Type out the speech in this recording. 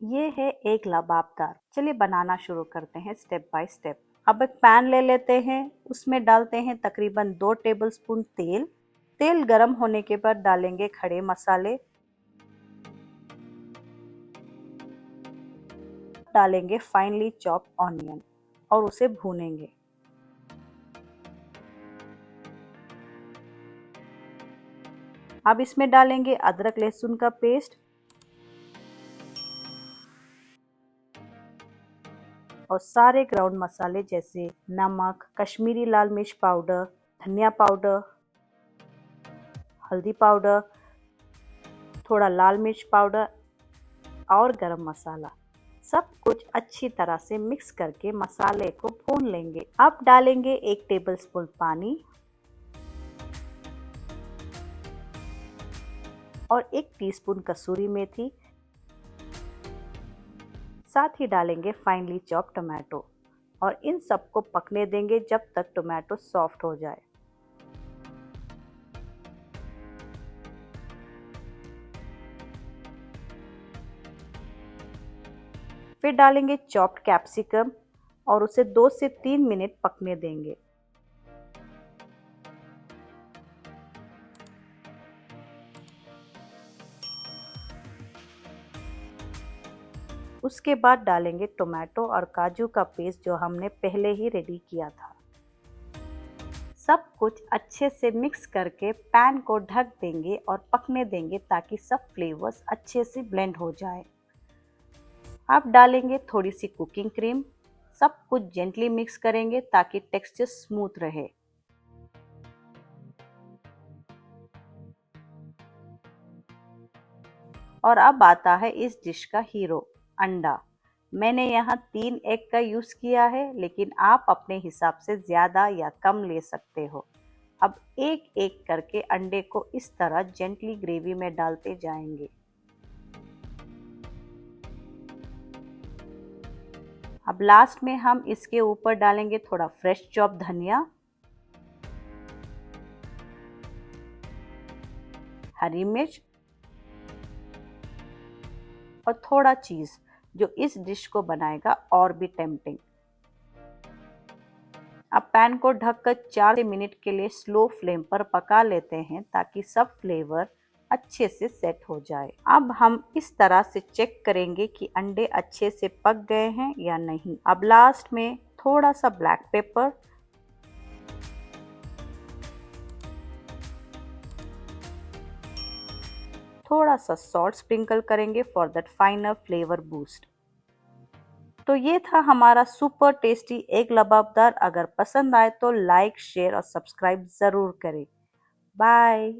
ये है एक लबाबदार। चलिए बनाना शुरू करते हैं स्टेप बाय स्टेप। अब एक पैन ले लेते हैं, उसमें डालते हैं तकरीबन 2 टेबलस्पून तेल। तेल गर्म होने के बाद डालेंगे खड़े मसाले, डालेंगे फाइनली चॉप ऑनियन और उसे भूनेंगे। अब इसमें डालेंगे अदरक लहसुन का पेस्ट और सारे ग्राउंड मसाले जैसे नमक, कश्मीरी लाल मिर्च पाउडर, धनिया पाउडर, हल्दी पाउडर, थोड़ा लाल मिर्च पाउडर और गरम मसाला। सब कुछ अच्छी तरह से मिक्स करके मसाले को भून लेंगे। अब डालेंगे 1 टेबलस्पून पानी और 1 टीस्पून कसूरी मेथी। साथ ही डालेंगे फाइनली चॉप टमाटो और इन सबको पकने देंगे जब तक टमाटो सॉफ्ट हो जाए। फिर डालेंगे चॉप्ड कैप्सिकम और उसे 2 से 3 मिनट पकने देंगे। उसके बाद डालेंगे टोमेटो और काजू का पेस्ट जो हमने पहले ही रेडी किया था। सब कुछ अच्छे से मिक्स करके पैन को ढक देंगे और पकने देंगे ताकि सब फ्लेवर्स अच्छे से ब्लेंड हो जाए। अब डालेंगे थोड़ी सी कुकिंग क्रीम। सब कुछ जेंटली मिक्स करेंगे ताकि टेक्सचर स्मूथ रहे। और अब आता है इस डिश का हीरो, अंडा। मैंने यहाँ 3 एग का यूज़ किया है, लेकिन आप अपने हिसाब से ज़्यादा या कम ले सकते हो। अब एक एक करके अंडे को इस तरह जेंटली ग्रेवी में डालते जाएंगे। अब लास्ट में हम इसके ऊपर डालेंगे थोड़ा फ्रेश चॉप धनिया, हरी मिर्च और थोड़ा चीज़ जो इस डिश को बनाएगा और भी टेम्पटिंग। अब पैन को ढककर 4 मिनट के लिए स्लो फ्लेम पर पका लेते हैं ताकि सब फ्लेवर अच्छे से सेट हो जाए। अब हम इस तरह से चेक करेंगे कि अंडे अच्छे से पक गए हैं या नहीं। अब लास्ट में थोड़ा सा ब्लैक पेपर, थोड़ा सा सॉल्ट स्प्रिंकल करेंगे for that final flavour boost. तो ये था हमारा सुपर टेस्टी एग लबाबदार। अगर पसंद आए तो लाइक, शेयर और सब्सक्राइब ज़रूर करें। बाय।